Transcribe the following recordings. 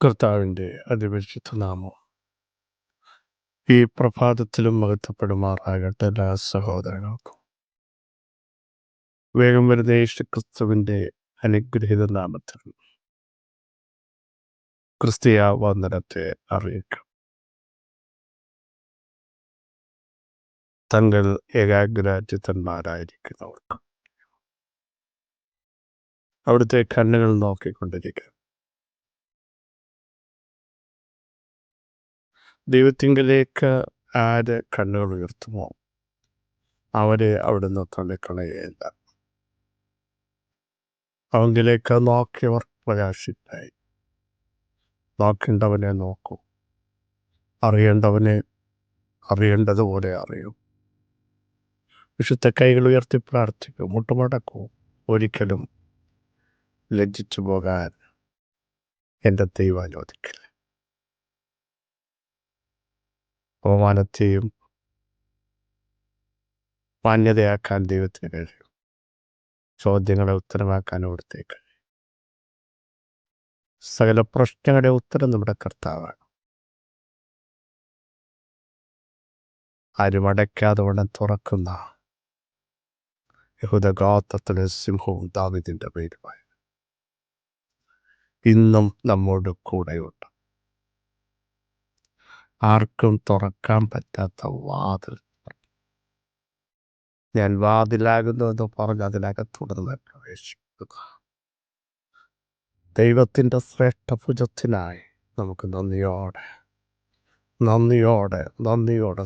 കർത്താവിൻ്റെ അതിപരിശുദ്ധ നാമം ഈ പ്രഭാതത്തിലും മഹത്വപ്പെടുമാറാകട്ടെ. എല്ലാ സഹോദരങ്ങൾക്കും വേഗം വരുന്ന യേശു ക്രിസ്തുവിൻ്റെ അനുഗ്രഹീത നാമത്തിൽ ക്രിസ്തീയ വന്ദനത്തെ അറിയിക്കും. തങ്ങൾ ഏകാഗ്രചിത്തന്മാരായിരിക്കുന്നവർക്ക് അവിടുത്തെ കണ്ണുകൾ നോക്കിക്കൊണ്ടിരിക്കുക. ദൈവത്തിങ്കലേക്ക് ആര് കണ്ണുകൾ ഉയർത്തുമോ അവരെ അവിടുന്ന് തള്ളിക്കളയുകയില്ല. അവങ്കിലേക്ക് നോക്കിയവർ പ്രകാശിത്തായി. നോക്കേണ്ടവനെ നോക്കൂ, അറിയേണ്ടവനെ അറിയേണ്ടതുപോലെ അറിയൂ. വിശുദ്ധ കൈകൾ ഉയർത്തി പ്രാർത്ഥിക്കൂ, മുട്ടുമടക്കൂ. ഒരിക്കലും ലജ്ജിച്ചു പോകാൻ എൻ്റെ ദൈവം അനുവദിക്കില്ല. അപമാനത്തെയും മാന്യതയാക്കാൻ ദൈവത്തിന് കഴിയും. ചോദ്യങ്ങളെ ഉത്തരമാക്കാൻ അവിടുത്തെ കഴിയും. സകല പ്രശ്നങ്ങളുടെ ഉത്തരം നമ്മുടെ കർത്താവാണ്. ആരും അടയ്ക്കാതെ ഉടൻ തുറക്കുന്ന യഹൂദഗോത്രത്തിലെ സിംഹവും ദാവീദിന്റെ പേരുമായി ഇന്നും നമ്മോട് കൂടെയുണ്ട്. ആർക്കും തുറക്കാൻ പറ്റാത്ത വാതിൽ. ഞാൻ വാതിലാകുന്നു എന്ന് പറഞ്ഞ് അതിനകത്തുടർന്ന് പ്രവേശിക്കുക. ദൈവത്തിൻ്റെ ശ്രേഷ്ഠഭുജത്തിനായി നമുക്ക് നന്ദിയോടെ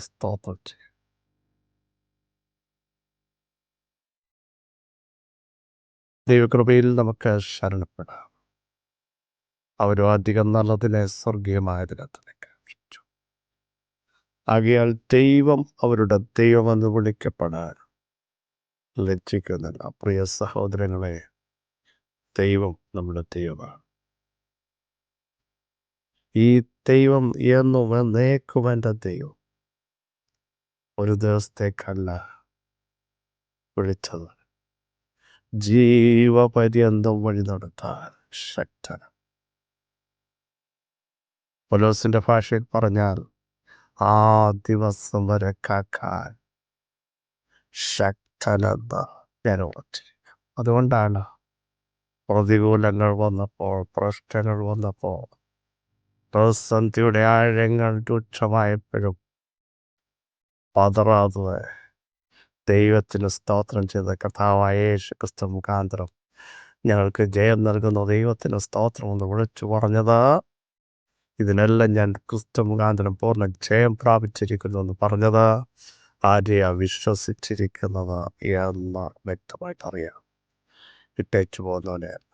സ്തോത്രം ചെയ്യും. ദൈവകൃപയിൽ നമുക്ക് ശരണപ്പെടാം. അവരും അധികം നല്ലതിനെ സ്വർഗീയമായതിനകത്തേക്ക് അപേക്ഷിച്ചു. ആകയാൽ ദൈവം അവരുടെ ദൈവമെന്ന് വിളിക്കപ്പെടാൻ ലജ്ജിക്കുന്നില്ല. പ്രിയ സഹോദരങ്ങളെ, ദൈവം നമ്മുടെ ദൈവമാണ്. ഈ ദൈവം എന്നും എന്നേക്കും എൻ്റെ ദൈവം. ഒരു ദിവസത്തേക്കല്ല വിളിച്ചത്, ജീവപര്യന്തം വഴി നടത്താൻ ശക്തൻ. പൗലോസിന്റെ ഭാഷയിൽ പറഞ്ഞാൽ ആ ദിവസം വരെ കാക്കാൻ ശക്തനെന്ന് ഞാൻ ഉറച്ചിരിക്കും. അതുകൊണ്ടാണ് പ്രതികൂലങ്ങൾ വന്നപ്പോൾ, പ്രശ്നങ്ങൾ വന്നപ്പോൾ, പ്രതിസന്ധിയുടെ ആഴങ്ങൾ രൂക്ഷമായപ്പോഴും പതറാതെ ദൈവത്തിന് സ്തോത്രം ചെയ്ത കർത്താവായ യേശു ക്രിസ്തു മുഖാന്തരം ഞങ്ങൾക്ക് ജയം നൽകുന്ന ദൈവത്തിന് സ്തോത്രം എന്ന് വിളിച്ചു പറഞ്ഞത്. ഇതിനെല്ലാം ഞാൻ ക്രിസ്തു മുഖാന്തരം പൂർണ്ണ ജയം പ്രാപിച്ചിരിക്കുന്നു എന്ന് പറഞ്ഞത് ആരെയാ വിശ്വസിച്ചിരിക്കുന്നത് എന്ന് വ്യക്തമായിട്ട് അറിയാം. ഇട്ടേച്ചു പോകുന്നവനെയല്ല.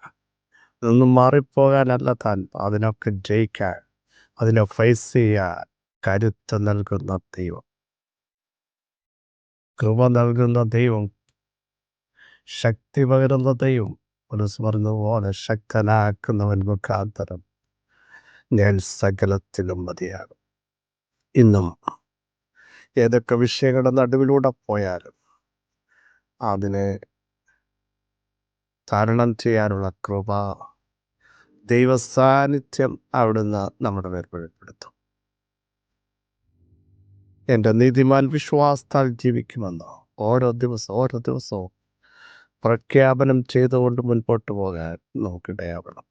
ഇതൊന്നും മാറിപ്പോകാനല്ല താൻ, അതിനൊക്കെ ജയിക്കാൻ, അതിനെ ഫേസ് ചെയ്യാൻ കരുത്ത് നൽകുന്ന ദൈവം, കൃപ നൽകുന്ന ദൈവം, ശക്തി പകരുന്ന ദൈവം. മനസ്സ് പറഞ്ഞതുപോലെ ശക്തനാക്കുന്നവൻ മുഖാന്തരം ഞാൻ സകലത്തിലും മതിയാകും. ഇന്നും ഏതൊക്കെ വിഷയങ്ങളുടെ നടുവിലൂടെ പോയാലും അതിനെ തരണം ചെയ്യാനുള്ള കൃപ, ദൈവ സാന്നിധ്യം അവിടുന്ന് നമ്മുടെ മേൽ വെളിപ്പെടുത്തും. എൻ്റെ നീതിമാൻ വിശ്വാസത്താൽ ജീവിക്കുമെന്ന് ഓരോ ദിവസവും പ്രഖ്യാപനം ചെയ്തുകൊണ്ട് മുൻപോട്ട് പോകാൻ നമുക്കിടയാവണം.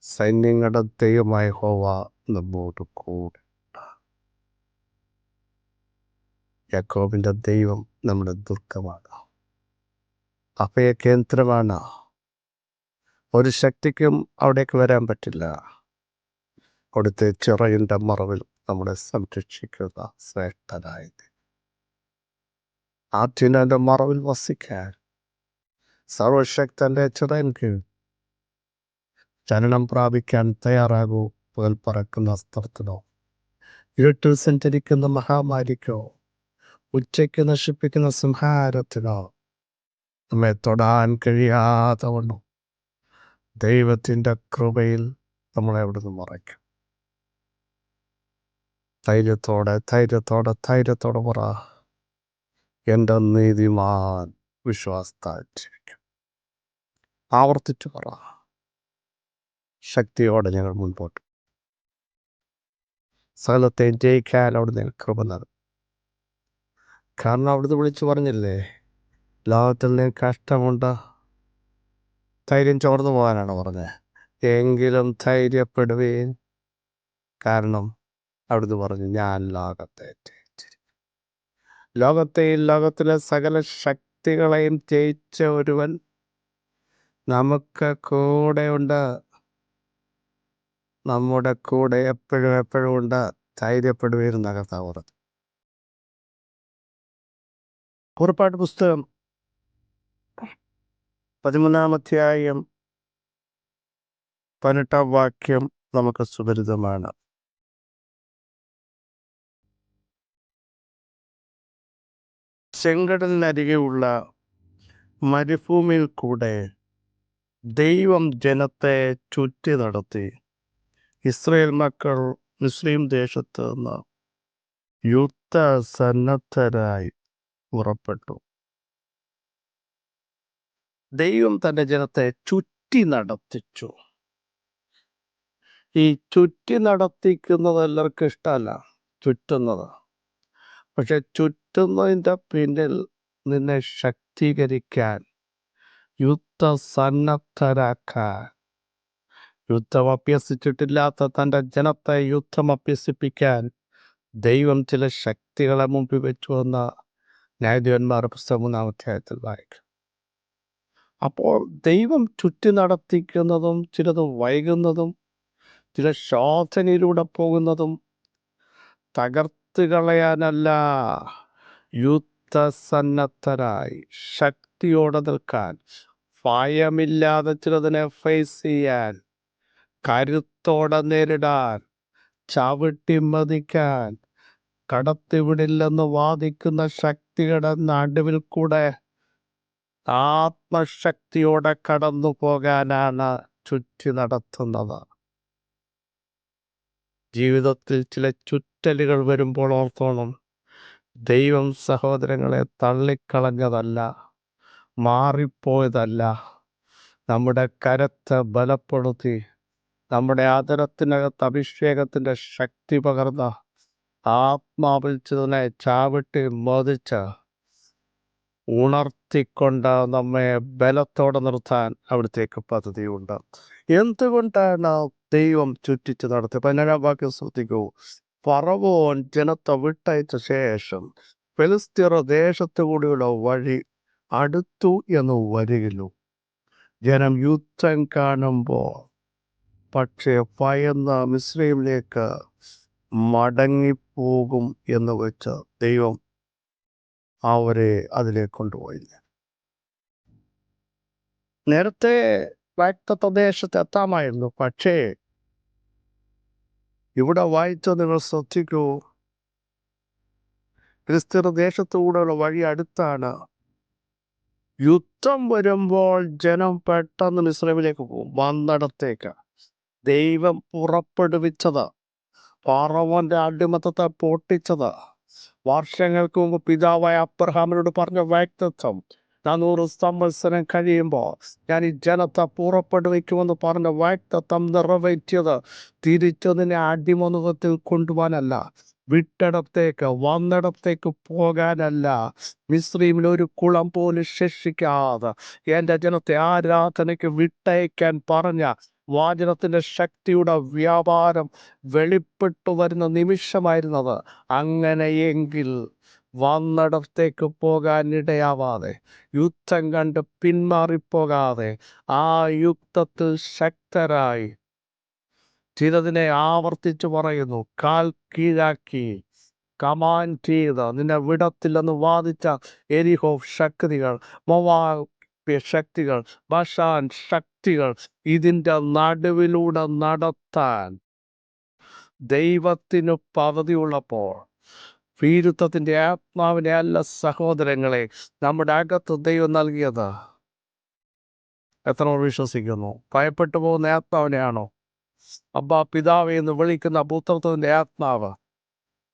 സൈന്യങ്ങളുടെ ദൈവമായ യഹോവ നമ്മോട് കൂടെ. യാക്കോബിൻ്റെ ദൈവം നമ്മുടെ ദുർഗമാണ്, അഭയകേന്ദ്രമാണ്. ഒരു ശക്തിക്കും അവിടേക്ക് വരാൻ പറ്റില്ല. അവിടുത്തെ ചിറകിൻ്റെ മറവിൽ നമ്മളെ സംരക്ഷിക്കുന്ന ശ്രേഷ്ഠനായത്. ആറ്റിൻ്റെ മറവിൽ വസിക്കാൻ സർവശക്തന്റെ ചിറകിൻ കീഴിൽ ചലനം പ്രാപിക്കാൻ തയ്യാറാകൂ. പകൽ പറക്കുന്ന അസ്ത്രത്തിനോ, ഇരുട്ടിൽ സഞ്ചരിക്കുന്ന മഹാമാരിക്കോ, ഉച്ചയ്ക്ക് നശിപ്പിക്കുന്ന സംഹാരത്തിനോ നമ്മെ തൊടാൻ കഴിയാതെ വണ്ണം ദൈവത്തിൻ്റെ കൃപയിൽ നമ്മളെ അവിടുന്ന് മറയ്ക്കും. ധൈര്യത്തോടെ പറ, എൻ്റെ നീതിമാൻ വിശ്വാസത്താൽ ജീവിക്കും. ആവർത്തിച്ചു പറ, ശക്തിയോടെ ഞങ്ങൾ മുൻപോട്ട്. സകലത്തെ ജയിക്കാൻ അവിടുന്ന് ഞങ്ങൾ കൃപ നൽകും. കാരണം അവിടുന്ന് വിളിച്ചു പറഞ്ഞില്ലേ, ലോകത്തിൽ നിങ്ങൾക്ക് കഷ്ടമുണ്ട്, ധൈര്യം ചോർന്നു പോകാനാണ് പറഞ്ഞത്. എങ്കിലും ധൈര്യപ്പെടുവീൻ, കാരണം അവിടുന്ന് പറഞ്ഞു, ഞാൻ ലോകത്തെ ലോകത്തെയും ലോകത്തിലെ സകല ശക്തികളെയും ജയിച്ച ഒരുവൻ നമുക്ക് കൂടെ ഉണ്ട്. നമ്മുടെ കൂടെ എപ്പോഴും ഉണ്ട്. ധൈര്യപ്പെടുവീരെന്ന കർത്താവ് പറഞ്ഞു. പുറപ്പാട് പുസ്തകം 13-ാം അധ്യായം 18-ാം വാക്യം നമുക്ക് സുപരിതമാണ്. ചെങ്കടലിനരികെയുള്ള മരുഭൂമിയിൽ കൂടെ ദൈവം ജനത്തെ ചുറ്റി നടത്തി. ഇസ്രായേൽ മക്കൾ മുസ്ലിം ദേശത്ത് നിന്ന് യുദ്ധ സന്നദ്ധരായി പുറപ്പെട്ടു. ദൈവം തൻ്റെ ജനത്തെ ചുറ്റി നടത്തിച്ചു. ഈ ചുറ്റി നടത്തിക്കുന്നത് എല്ലാവർക്കും ഇഷ്ടമല്ല, ചുറ്റുന്നത്. പക്ഷെ ചുറ്റുന്നതിൻ്റെ പിന്നിൽ നിന്നെ ശക്തീകരിക്കാൻ, യുദ്ധസന്നദ്ധരാക്കാൻ, യുദ്ധം അഭ്യസിച്ചിട്ടില്ലാത്ത തൻ്റെ ജനത്തെ യുദ്ധം അഭ്യസിപ്പിക്കാൻ ദൈവം ചില ശക്തികളെ മുമ്പിൽ വെച്ചു എന്ന ന്യായാധിപന്മാരുടെ പുസ്തകം 3-ാം അധ്യായത്തിൽ വായിക്കും. അപ്പോൾ ദൈവം ചുറ്റി നടത്തിക്കുന്നതും ചിലത് വൈകുന്നതും ചില ശോധനയിലൂടെ പോകുന്നതും തകർത്ത് കളയാനല്ല, യുദ്ധസന്നദ്ധരായി ശക്തിയോടെ നിൽക്കാൻ, ഭയമില്ലാതെ ചിലതിനെ ഫേസ് ചെയ്യാൻ, കരുത്തോടെ നേരിടാൻ, ചവിട്ടി മതിക്കാൻ, കടത്തിവിടില്ലെന്ന് വാദിക്കുന്ന ശക്തിയുടെ നടുവിൽ കൂടെ ആത്മശക്തിയോടെ കടന്നു പോകാനാണ് ചുറ്റി നടത്തുന്നത്. ജീവിതത്തിൽ ചില ചുറ്റലുകൾ വരുമ്പോൾ ഓർത്തോണം, ദൈവം സഹോദരങ്ങളെ തള്ളിക്കളഞ്ഞതല്ല, മാറിപ്പോയതല്ല. നമ്മുടെ കരത്തെ ബലപ്പെടുത്തി, നമ്മുടെ ആദരത്തിനകത്ത് അഭിഷേകത്തിൻ്റെ ശക്തി പകർന്ന, ആത്മാവിൽ ചിലതിനെ ചാവിട്ടി മതിച്ച് ഉണർത്തിക്കൊണ്ട് നമ്മെ ബലത്തോടെ നിർത്താൻ അവിടത്തേക്ക് പദ്ധതിയുണ്ട്. എന്തുകൊണ്ടാണ് ദൈവം ചുറ്റിച്ച് നടത്തി? 17-ാം വാക്യം ശ്രദ്ധിക്കൂ. ഫറവോൻ ജനത്തെ വിട്ടയച്ച ശേഷം ഫെലിസ്ത്യർ ദേശത്തു കൂടിയുള്ള വഴി അടുത്തു എന്ന് വരികിലും ജനം യുദ്ധം കാണുമ്പോൾ പക്ഷേ ഭയന്ന് മിസ്രയീമിലേക്ക് മടങ്ങിപ്പോകും എന്ന് വെച്ച് ദൈവം അവരെ അതിലേക്ക് കൊണ്ടുപോയില്ല. നേരത്തെ വാഗ്ദത്ത ദേശത്ത് എത്താമായിരുന്നു. പക്ഷേ ഇവിടെ വായിച്ച നിങ്ങൾ ശ്രദ്ധിക്കൂ, ഫെലിസ്ത്യർ ദേശത്തുകൂടെയുള്ള വഴി അടുത്താണ്. യുദ്ധം വരുമ്പോൾ ജനം പെട്ടെന്ന് മിസ്രയീമിലേക്ക് പോകും. വന്നിടത്തേക്ക് ദൈവം പുറപ്പെടുവിച്ചത്, ഫറവോന്റെ അടിമത്തത്തെ പൊട്ടിച്ചത്, വർഷങ്ങൾക്ക് മുമ്പ് പിതാവായ അബ്രഹാമിനോട് പറഞ്ഞ വാഗ്ദത്തം, 400 സംവത്സരം കഴിയുമ്പോൾ ഞാൻ ഈ ജനത്തെ പുറപ്പെടുവിക്കുമെന്ന് പറഞ്ഞ വാഗ്ദത്തം നിറവേറ്റിയത് തിരിച്ചതിനെ അടിമനുഖത്തിൽ കൊണ്ടുപോകാനല്ല, വിട്ടിടത്തേക്ക് വന്നിടത്തേക്ക് പോകാനല്ല. മിസ്രയീമിൽ ഒരു കുളം പോലും ശേഷിക്കാതെ എൻ്റെ ജനത്തെ ആരാധനയ്ക്ക് വിട്ടയക്കാൻ പറഞ്ഞ വാചനത്തിൻ്റെ ശക്തിയുടെ വ്യാപാരം വെളിപ്പെട്ടു വരുന്ന നിമിഷമായിരുന്നത്. അങ്ങനെയെങ്കിൽ വന്നിടത്തേക്ക് പോകാൻ ഇടയാവാതെ, യുദ്ധം കണ്ട് പിന്മാറിപ്പോകാതെ, ആ യുദ്ധത്തിൽ ശക്തരായി, ചിലതിനെ ആവർത്തിച്ചു പറയുന്നു, കാൽ കീഴാക്കി കമാൻഡ് ചെയ്ത് നിന്നെ വിടത്തില്ലെന്ന് വാദിച്ച എരിഹോ ശക്തികൾ, മോവാബ് ശക്തികൾ, ബശാൻ ശക്തികൾ, ഇതിൻ്റെ നടുവിലൂടെ നടത്താൻ ദൈവത്തിന് പദ്ധതിയുള്ളപ്പോൾ ഭീരുത്വത്തിൻ്റെ ആത്മാവിനെ അല്ല സഹോദരങ്ങളെ നമ്മുടെ അകത്ത് ദൈവം നൽകിയത്. എത്ര വിശ്വസിക്കുന്നു? ഭയപ്പെട്ടു പോകുന്ന ആത്മാവിനെയാണോ? അബ്ബാ പിതാവേ എന്ന് വിളിക്കുന്ന പുത്രത്വത്തിൻ്റെ ആത്മാവ്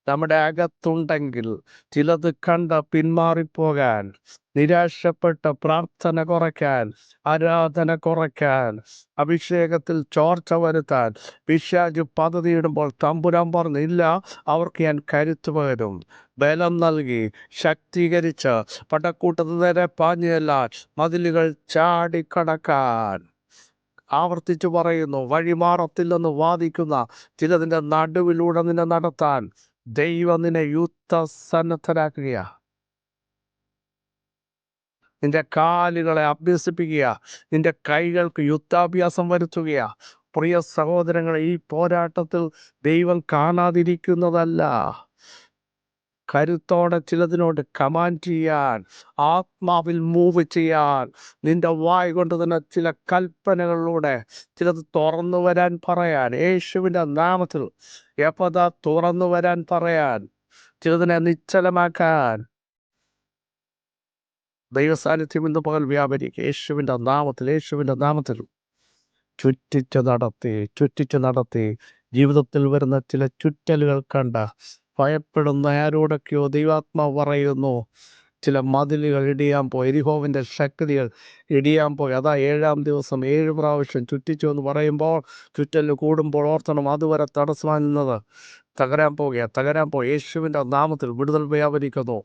നമ്മുടെ അകത്തുണ്ടെങ്കിൽ ചിലത് കണ്ട് പിന്മാറിപ്പോകാൻ, നിരാശപ്പെട്ട് പ്രാർത്ഥന കുറയ്ക്കാൻ, ആരാധന കുറയ്ക്കാൻ, അഭിഷേകത്തിൽ ചോർച്ച വരുത്താൻ പിശാച് പദ്ധതിയിടുമ്പോൾ തമ്പുരാൻ പറഞ്ഞില്ല, അവർക്ക് ഞാൻ കരുത്ത് പകരും, ബലം നൽകി, ശക്തീകരിച്ച് പടക്കൂട്ടത്തിന് നേരെ പാഞ്ഞെല്ലാൻ, മതിലുകൾ ചാടിക്കടക്കാൻ. ആവർത്തിച്ചു പറയുന്നു, വഴിമാറത്തില്ലെന്ന് വാദിക്കുന്ന ചിലതിൻ്റെ നടുവിലൂടെ നിന്നെ നടത്താൻ ദൈവം നിന്നെ യുദ്ധസന്നദ്ധരാക്കുക. നിന്റെ കാലുകളെ അഭ്യസിപ്പിക്കുക, നിന്റെ കൈകൾക്ക് യുദ്ധാഭ്യാസം വരുത്തുക. പ്രിയ സഹോദരങ്ങളെ, ഈ പോരാട്ടത്തിൽ ദൈവം കാണാതിരിക്കുന്നതല്ല. കരുത്തോടെ ചിലതിനോട് കമാൻഡ് ചെയ്യാൻ, ആത്മാവിൽ മൂവ് ചെയ്യാൻ, നിന്റെ വായ് കൊണ്ട് തന്നെ ചില കൽപ്പനകളിലൂടെ ചിലത് തുറന്നു വരാൻ പറയാൻ, യേശുവിൻ്റെ നാമത്തിൽ എപ്പത തുറന്നു വരാൻ പറയാൻ, ചിലതിനെ നിശ്ചലമാക്കാൻ ദൈവസാന്നിധ്യം ഇന്ന് പകൽ വ്യാപരിക്കുക. യേശുവിൻ്റെ നാമത്തിൽ, യേശുവിൻ്റെ നാമത്തിൽ ചുറ്റിച്ചു നടത്തി ജീവിതത്തിൽ വരുന്ന ചില ചുറ്റലുകൾ കണ്ട് ഭയപ്പെടുന്ന ആരോടൊക്കെയോ ദൈവാത്മാവ് പറയുന്നു, ചില മതിലുകൾ ഇടിയാൻ പോയി, യെരിഹോവിൻ്റെ ശക്തികൾ ഇടിയാൻ പോയി. അതാ 7-ാം ദിവസം 7 പ്രാവശ്യം ചുറ്റിച്ചു എന്ന് പറയുമ്പോൾ, ചുറ്റല് കൂടുമ്പോൾ ഓർത്തണം, അതുവരെ തടസ്സമായി നിന്നത് തകരാൻ പോവുക. യേശുവിൻ്റെ നാമത്തിൽ വിടുതൽ വ്യാപരിക്കുന്നു,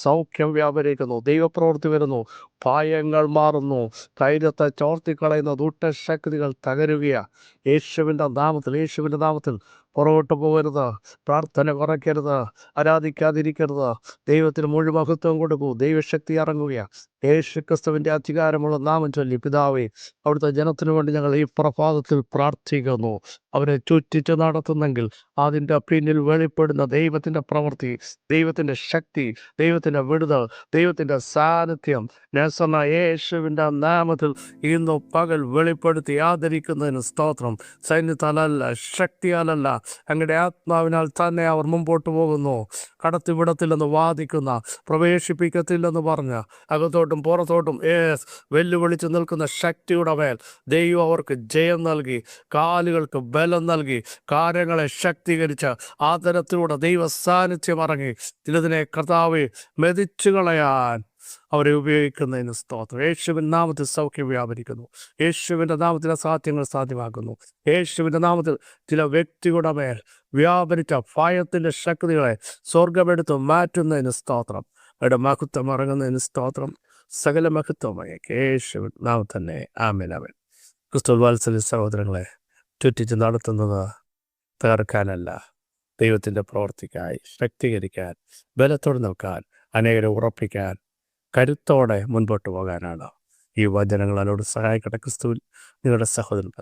സൗഖ്യം വ്യാപരിക്കുന്നു, ദൈവപ്രവൃത്തി വരുന്നു, ഭയങ്ങൾ മാറുന്നു, ധൈര്യത്തെ ചോർത്തിക്കളയുന്ന ദുഷ്ടശക്തികൾ തകരുകയാണ്. യേശുവിൻ്റെ നാമത്തിൽ പുറകോട്ട് പോകരുത്, പ്രാർത്ഥന കുറയ്ക്കരുത്, ആരാധിക്കാതിരിക്കരുത്. ദൈവത്തിന് മുഴുവൻ മഹത്വം കൊടുക്കൂ. ദൈവശക്തി ഇറങ്ങുകയാണ്. യേശു ക്രിസ്തുവിൻ്റെ അധികാരമുള്ള നാമം ചൊല്ലി, പിതാവേ, അവിടുത്തെ ജനത്തിനു വേണ്ടി ഞങ്ങൾ ഈ പ്രഭാതത്തിൽ പ്രാർത്ഥിക്കുന്നു. അവരെ ചുറ്റിച്ച് നടത്തുന്നെങ്കിൽ അതിൻ്റെ പിന്നിൽ വെളിപ്പെടുന്ന ദൈവത്തിൻ്റെ പ്രവൃത്തി, ദൈവത്തിൻ്റെ ശക്തി, ദൈവത്തിൻ്റെ വിടുതൽ, ദൈവത്തിൻ്റെ സാന്നിധ്യം നസറ യേശുവിൻ്റെ നാമത്തിൽ ഇന്ന് പകൽ വെളിപ്പെടുത്തി ആദരിക്കുന്നതിന് സ്തോത്രം. സൈന്യത്താലല്ല, ശക്തിയാലല്ല, അങ്ങയുടെ ആത്മാവിനാൽ തന്നെ അവർ മുമ്പോട്ട് പോകുന്നു. കടത്തിവിടത്തില്ലെന്ന് വാദിക്കുന്ന, പ്രവേശിപ്പിക്കത്തില്ലെന്ന് പറഞ്ഞ് അകത്തോട്ടും പുറത്തോട്ടും വെല്ലുവിളിച്ച് നിൽക്കുന്ന ശക്തിയുടെ മേൽ ദൈവം അവർക്ക് ജയം നൽകി, കാലുകൾക്ക് ബലം നൽകി, കാര്യങ്ങളെ ശക്തീകരിച്ച് ആദരത്തിലൂടെ ദൈവ സാന്നിധ്യം ഇറങ്ങി ചിലതിനെ കർത്താവെ മെതിച്ചു കളയാൻ അവരെ ഉപയോഗിക്കുന്നതിന് സ്തോത്രം. യേശുവിൻ്റെ നാമത്തിൽ സൗഖ്യം വ്യാപരിക്കുന്നു. യേശുവിൻ്റെ നാമത്തിൽ അസാധ്യങ്ങൾ സാധ്യമാക്കുന്നു. യേശുവിൻ്റെ നാമത്തിൽ ചില വ്യക്തികളുടെ മേൽ വ്യാപരിച്ച ഭയത്തിൻ്റെ ശക്തികളെ സ്വർഗമെടുത്ത് മാറ്റുന്നതിന് സ്തോത്രം. അവരുടെ മഹത്വം ഇറങ്ങുന്നതിന് സ്തോത്രം. സകല മഹത്വമായ യേശുവിൻ നാമം തന്നെ. ആമേൻ. ക്രിസ്തു വാത്സല്യ സഹോദരങ്ങളെ, ചുറ്റിച്ച് നടത്തുന്നത് തകർക്കാനല്ല, ദൈവത്തിൻ്റെ പ്രവർത്തിക്കായി ശക്തീകരിക്കാൻ, ബലത്തോടെ നിൽക്കാൻ, അനേകരെ ഉറപ്പിക്കാൻ, കരുത്തോടെ മുൻപോട്ട് പോകാനാണ് ഈ വചനങ്ങൾ. അതിനോട് സഹായിക്കട്ടെ. ക്രിസ്തുവിൽ നിങ്ങളുടെ സഹോദരൻ